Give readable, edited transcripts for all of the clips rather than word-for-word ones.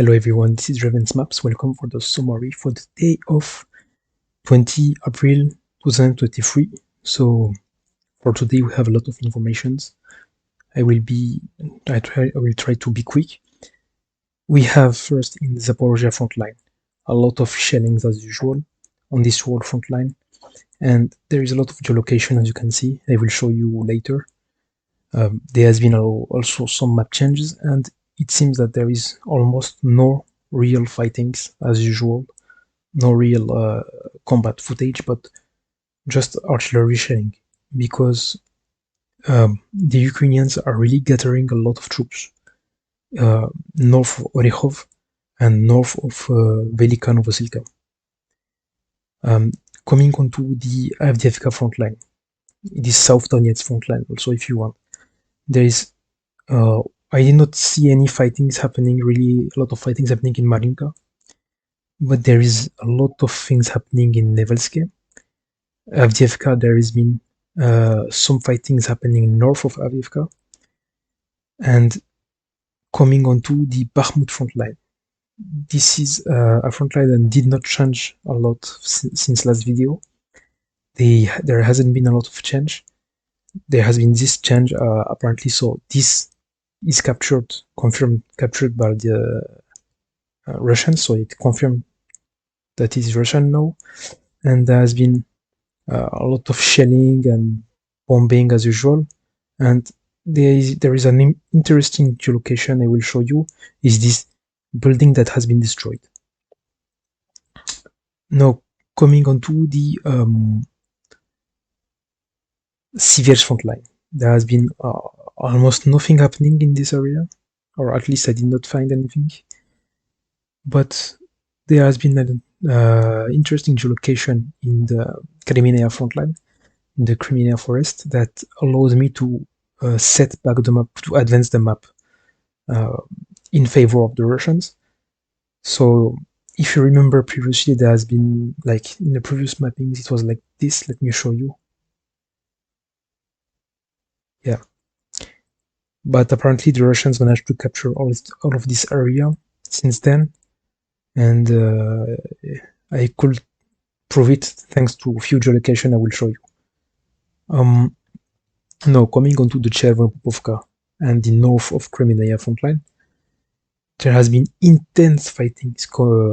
Hello everyone, this is Raven's Maps. Welcome for the summary for the day of 20 April 2023. So for today we have a lot of informations. I will try to be quick. We have first in the Zaporozhye front line a lot of shellings as usual on this whole front line, and there is a lot of geolocation as you can see. I will show you later. There has been also some map changes, and it seems that there is almost no real fightings as usual, no real combat footage, but just artillery shelling, because the Ukrainians are really gathering a lot of troops north of Orekhov and north of Velika Novosilka. Coming onto the Avdiivka front line, it is South Donetsk front line also if you want. There is I did not see any fightings happening, really a lot of fightings happening in Marinka, but there is a lot of things happening in Nevelske. Avdiivka, there has been some fightings happening north of Avdiivka. And coming onto the Bakhmut front line, this is a front line that did not change a lot since last video. There hasn't been a lot of change. There has been this change apparently, so this is confirmed captured by the Russians, so it confirmed that it is Russian now, and there has been a lot of shelling and bombing as usual. And there is an interesting geolocation I will show you, is this building that has been destroyed. Now coming onto the Siversk front line, there has been almost nothing happening in this area, or at least I did not find anything. But there has been an interesting geolocation in the Kreminna front line, in the Kreminna forest, that allows me to set back the map, to advance the map in favor of the Russians. So if you remember previously, there has been, like in the previous mappings, it was like this. Let me show you. Yeah, but apparently the Russians managed to capture all of this area since then, and I could prove it thanks to a few geolocation I will show you. Now coming onto the CHERVONOPOPIVKA and the north of Kreminna frontline, there has been intense fighting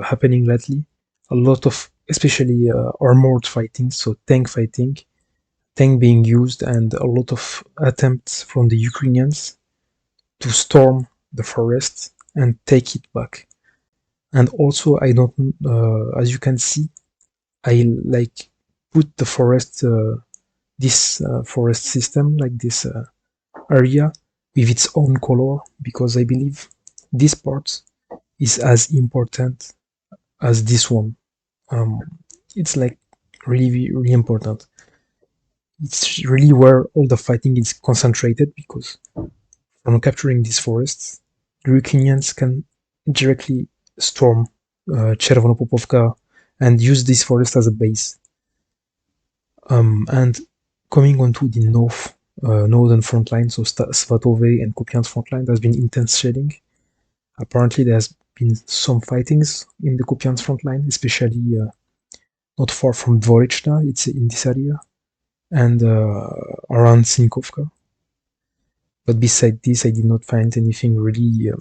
happening lately. A lot of, especially armored fighting, so tank fighting, tank being used, and a lot of attempts from the Ukrainians to storm the forest and take it back. And also, I don't, as you can see, I like put the forest, this forest system, like this area, with its own color, because I believe this part is as important as this one. It's like really, really important. It's really where all the fighting is concentrated, because from capturing these forests, the Ukrainians can directly storm CHERVONOPOPIVKA and use this forest as a base. And coming onto the northern front line, so Svatove and Kupiansk front line, there's been intense shelling. Apparently there has been some fightings in the Kupiansk front line, especially not far from Dvorichna, it's in this area, and around Sinkovka. But beside this, I did not find anything really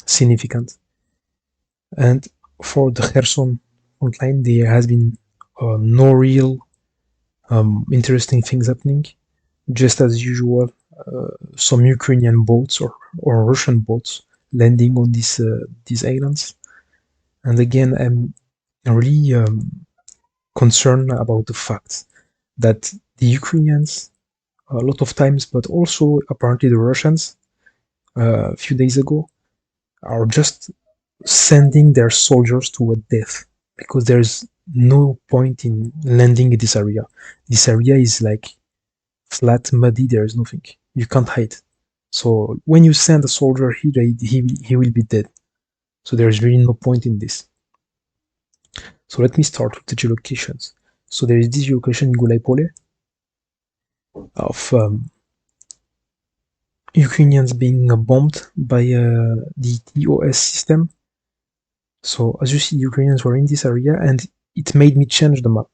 significant. And for the Kherson front line, there has been no real interesting things happening. Just as usual, some Ukrainian boats or Russian boats landing on these islands. And again, I'm really concerned about the fact that the Ukrainians, a lot of times, but also apparently the Russians, a few days ago, are just sending their soldiers to a death, because there's no point in landing in this area. This area is like flat, muddy, there is nothing. You can't hide. So when you send a soldier here, he will be dead. So there is really no point in this. So let me start with the geolocations. So there is this geolocation in Gulaipole of Ukrainians being bombed by the TOS system So as you see, Ukrainians were in this area, and it made me change the map.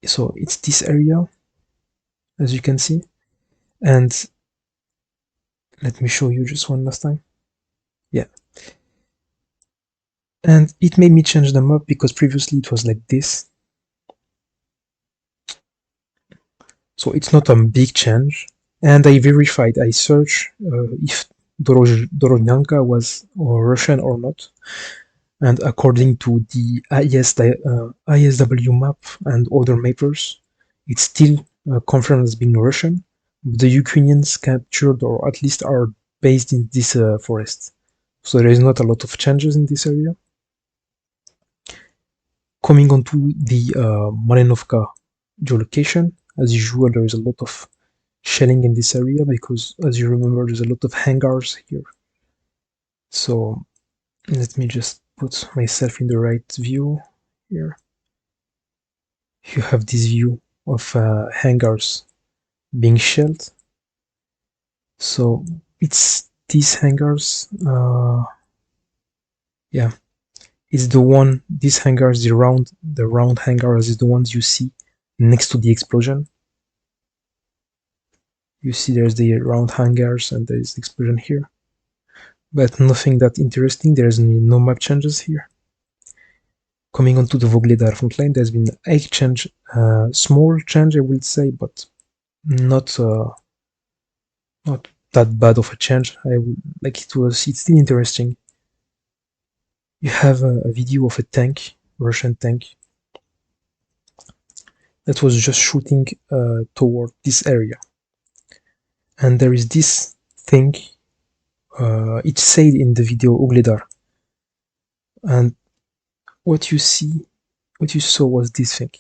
So it's this area, as you can see, and let me show you just one last time. Yeah. And it made me change the map because previously it was like this. So it's not a big change. And I verified, I searched if Dorodnyanka was Russian or not. And according to the ISW map and other mappers, it's still confirmed as being Russian. The Ukrainians captured, or at least are based in this forest. So there is not a lot of changes in this area. Coming on to the Malenovka geolocation, as usual, there is a lot of shelling in this area because, as you remember, there's a lot of hangars here. So let me just put myself in the right view here. You have this view of hangars being shelled. So it's these hangars, yeah, it's the one, these hangars, the round hangars is the ones you see next to the explosion. You see there's the round hangars and there's the explosion here. But nothing that interesting, there's no map changes here. Coming on to the Vuhledar frontline, there's been a change, small change I would say, but not that bad of a change. I would like it's still interesting. You have a video of a tank, Russian tank, that was just shooting toward this area. And there is this thing, it said in the video Vuhledar. And what you saw was this thing.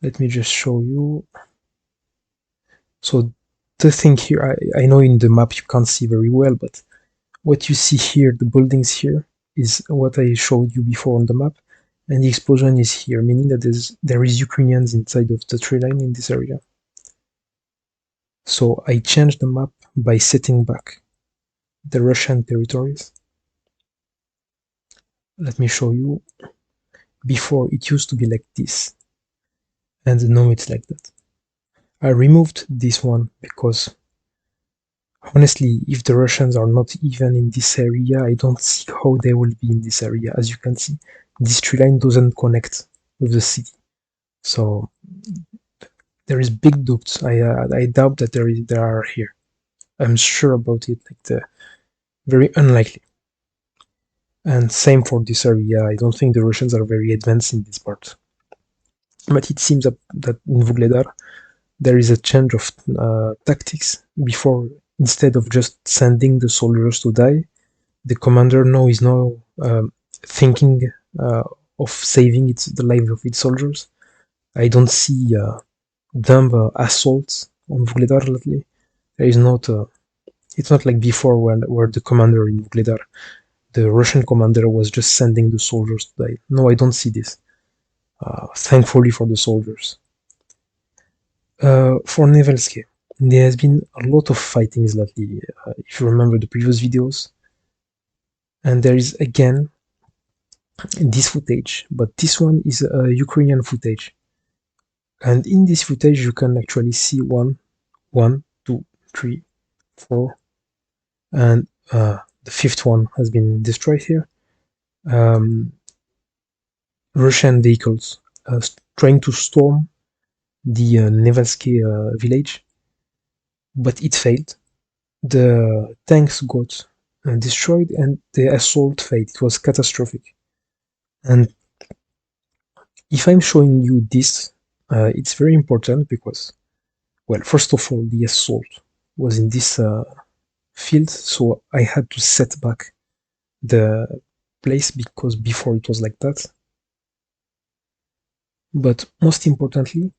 Let me just show you. So the thing here, I know in the map you can't see very well, but what you see here, the buildings here, is what I showed you before on the map, and the explosion is here, meaning that there is Ukrainians inside of the tree line in this area. So I changed the map by setting back the Russian territories. Let me show you. Before it used to be like this, and now it's like that. I removed this one because honestly, if the Russians are not even in this area, I don't see how they will be in this area. As you can see, this tree line doesn't connect with the city. So there is big doubts. I doubt that they are here. I'm sure about it, very unlikely. And same for this area. I don't think the Russians are very advanced in this part. But it seems that in Vuhledar, there is a change of tactics. Before, instead of just sending the soldiers to die, the commander now is thinking of saving the life of its soldiers. I don't see dumb assaults on Vuhledar lately. There is not. It's not like before where the commander in Vuhledar, the Russian commander, was just sending the soldiers to die. No, I don't see this. Thankfully for the soldiers. For Nevelske, there has been a lot of fightings lately, if you remember the previous videos. And there is again this footage, but this one is a Ukrainian footage. And in this footage, you can actually see 1, 2, 3, 4, and the fifth one has been destroyed here. Russian vehicles trying to storm the Nevelske village, but it failed. The tanks got destroyed and the assault failed. It was catastrophic. And if I'm showing you this, it's very important because, well, first of all, the assault was in this field, so I had to set back the place because before it was like that. But most importantly,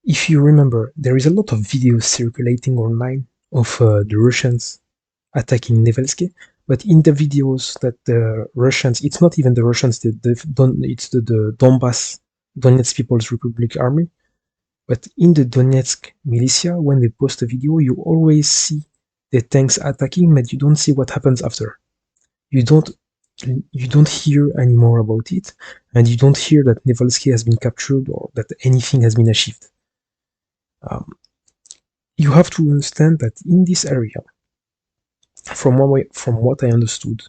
if you remember, there is a lot of videos circulating online of the Russians attacking Nevelske, but in the videos that the Russians, it's not even the Russians, it's the Donbass, Donetsk People's Republic Army, but in the Donetsk militia, when they post a video, you always see the tanks attacking, but you don't see what happens after. You don't, you don't hear any more about it, and you don't hear that Nevelske has been captured or that anything has been achieved. You have to understand that in this area, from what I understood,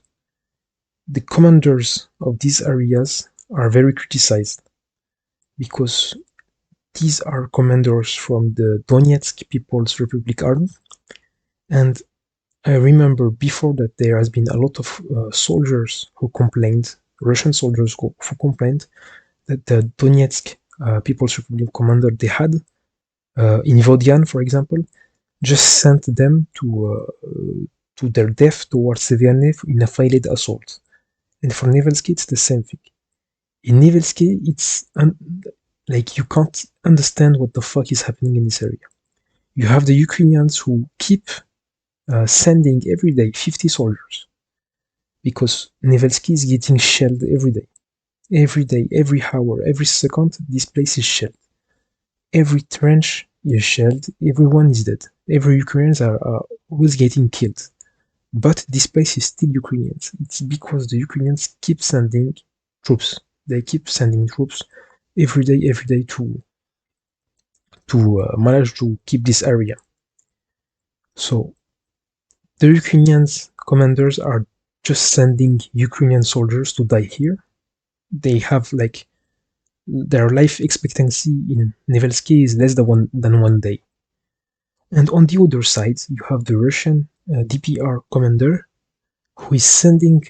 the commanders of these areas are very criticized because these are commanders from the Donetsk People's Republic Army, and I remember before that there has been a lot of soldiers who complained, Russian soldiers who complained that the Donetsk People's Republic commander they had in Vodian, for example, just sent them to their death towards Severnev in a failed assault. And for Nevelske, it's the same thing. In Nevelske, it's like you can't understand what the fuck is happening in this area. You have the Ukrainians who keep sending every day 50 soldiers because Nevelske is getting shelled every day. Every day, every hour, every second, this place is shelled. Every trench is shelled, everyone is dead. Every Ukrainians are always getting killed. But this place is still Ukrainians. It's because the Ukrainians keep sending troops. They keep sending troops every day to manage to keep this area. So the Ukrainians commanders are just sending Ukrainian soldiers to die here. They have like their life expectancy in Nevelske is less than 1 day. And on the other side, you have the Russian DPR commander who is sending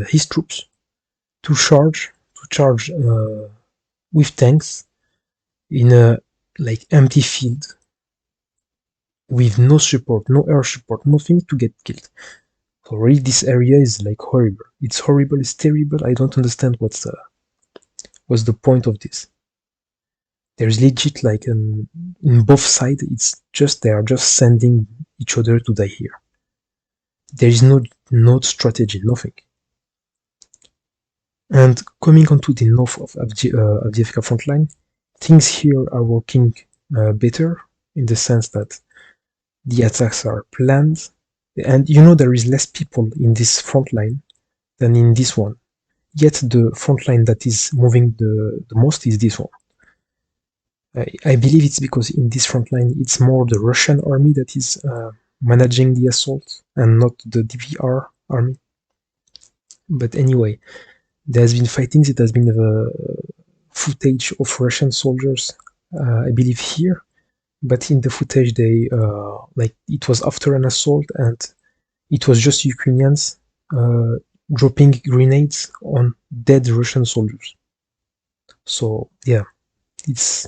his troops to charge with tanks in a like empty field with no support, no air support, nothing to get killed. So really, this area is like horrible. It's horrible. It's terrible. I don't understand what's the point of this. There's legit like in both sides. It's just they are just sending each other to die here. There is no strategy, nothing. And coming onto the north of Avdiivka frontline, things here are working better in the sense that the attacks are planned, and there is less people in this frontline than in this one. Yet the frontline that is moving the most is this one. I believe it's because in this frontline it's more the Russian army that is managing the assault and not the DPR army. But anyway, there has been fightings. It has been footage of Russian soldiers, I believe here, but in the footage they like it was after an assault and it was just Ukrainians dropping grenades on dead Russian soldiers. So yeah, it's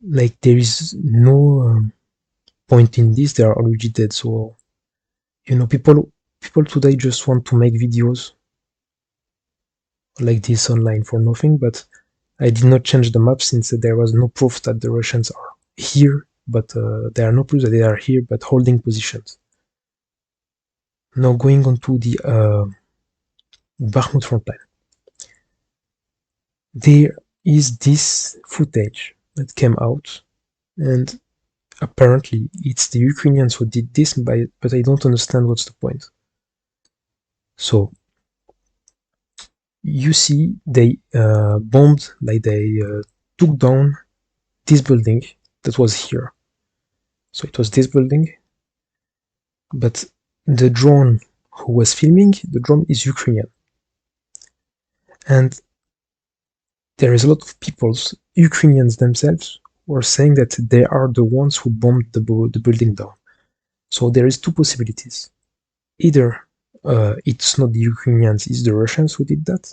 like there is no point in this. They are already dead. So people today just want to make videos like this online for nothing. But I did not change the map since there was no proof that the Russians are here. But there are no proof that they are here, but holding positions. Now going on to the Bakhmut frontline. There is this footage that came out, and apparently it's the Ukrainians who did this, but I don't understand what's the point. So you see they bombed, like they took down this building that was here. So it was this building, but the drone who was filming, the drone is Ukrainian. And there is a lot of peoples, Ukrainians themselves, who are saying that they are the ones who bombed the building down. So there is two possibilities. Either it's not the Ukrainians, it's the Russians who did that.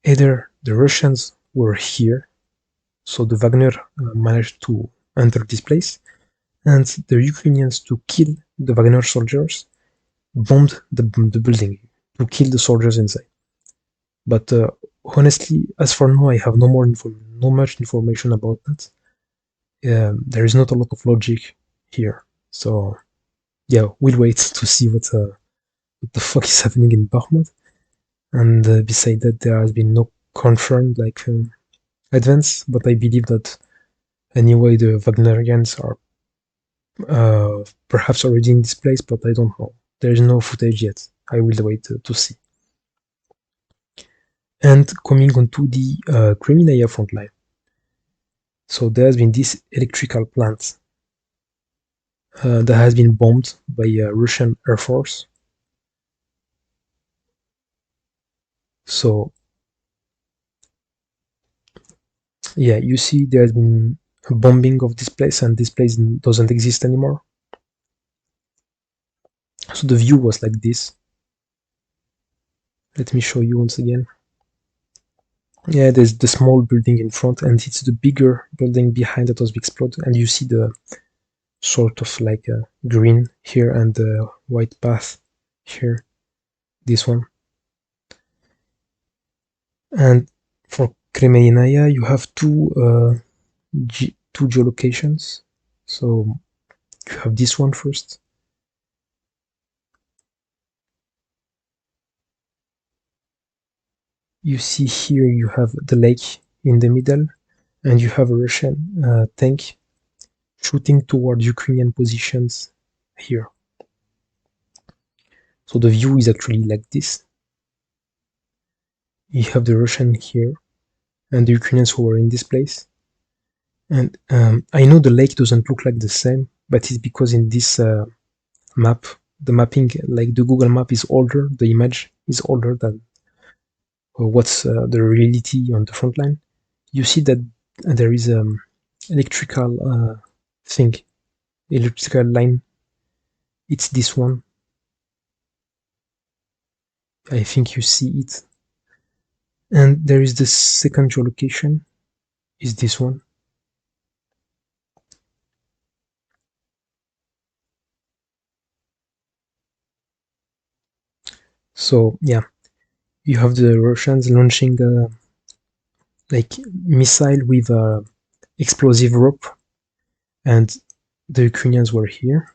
Either the Russians were here, so the Wagner managed to enter this place, and the Ukrainians, to kill the Wagner soldiers, bombed the building to kill the soldiers inside. But honestly, as for now, I have no much information about that. There is not a lot of logic here, so yeah, we'll wait to see what the fuck is happening in Bakhmut. And beside that, there has been no confirmed advance, but I believe that anyway the Wagnerians are perhaps already in this place, but I don't know. There is no footage yet. I will wait to see. And coming on to the Kreminna frontline. So there has been this electrical plant that has been bombed by Russian Air Force. So yeah, you see there has been a bombing of this place, and this place doesn't exist anymore. So the view was like this. Let me show you once again. Yeah, there's the small building in front, and it's the bigger building behind that was exploded, and you see the sort of like a green here and the white path here, this one. And for Kreminna, you have two geolocations. So you have this one first. You see here you have the lake in the middle, and you have a Russian tank shooting toward Ukrainian positions here. So the view is actually like this. You have the Russian here and the Ukrainians who are in this place. And I know the lake doesn't look like the same, but it's because in this map, the mapping, like the Google map is older, the image is older than what's the reality on the front line. You see that there is electrical thing, electrical line. It's this one. I think you see it. And there is the second geolocation, is this one. So yeah, you have the Russians launching like missile with explosive rope, and the Ukrainians were here,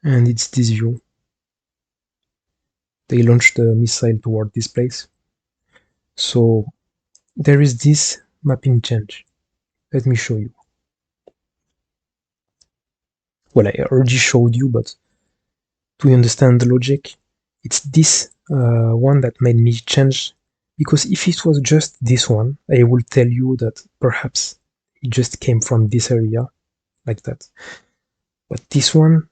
and it's this view. They launched a missile toward this place. So there is this mapping change. Let me show you. Well, I already showed you, but to understand the logic, it's this one that made me change. Because if it was just this one, I will tell you that perhaps it just came from this area, like that. But this one,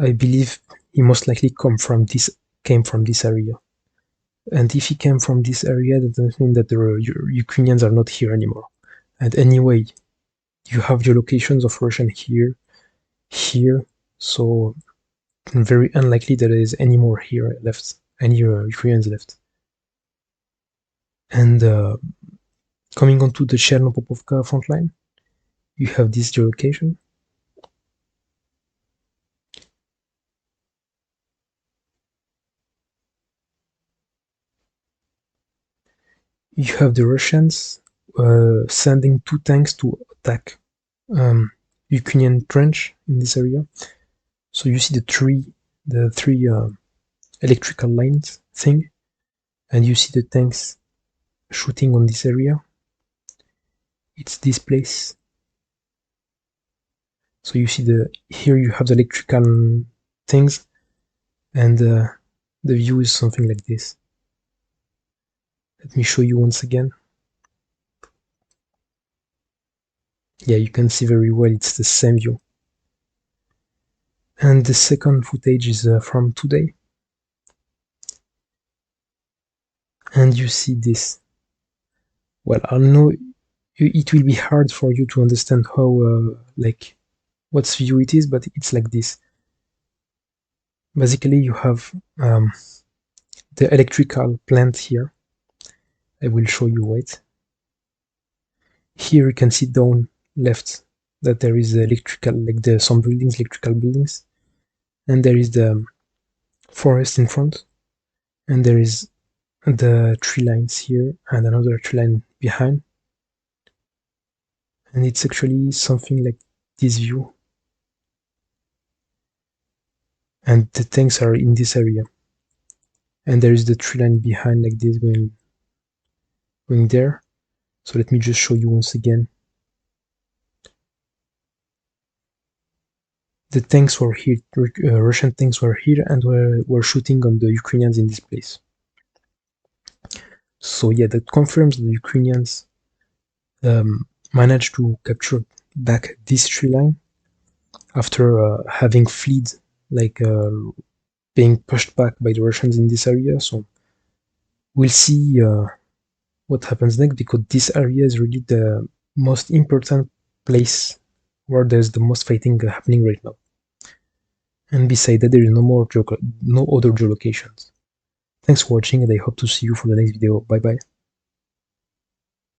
I believe he most likely came from this area. And if he came from this area, that doesn't mean that the Ukrainians are not here anymore. And anyway, you have your locations of Russian here, here, so very unlikely that there is any more here left, any Ukrainians left. And coming on to the CHERVONOPOPIVKA frontline, you have this geolocation. You have the Russians sending two tanks to attack Ukrainian trench in this area. So you see the three electrical lines thing, and you see the tanks shooting on this area. It's this place. So you see here you have the electrical things, and the view is something like this. Let me show you once again. Yeah, you can see very well it's the same view. And the second footage is from today. And you see this. Well, I know it will be hard for you to understand how, like, what view it is, but it's like this. Basically, you have the electrical plant here. I will show you, wait. Here you can see down left that there is electrical, like some buildings, electrical buildings. And there is the forest in front. And there is the tree lines here and another tree line behind. And it's actually something like this view. And the tanks are in this area. And there is the tree line behind like this going there. So let me just show you once again. the tanks were here, Russian tanks were here and were shooting on the Ukrainians in this place. So yeah, that confirms the Ukrainians managed to capture back this tree line after having fled, like being pushed back by the Russians in this area. So we'll see what happens next, because this area is really the most important place where there's the most fighting happening right now. And beside that, there is no other geolocations. Thanks for watching, and I hope to see you for the next video. Bye bye.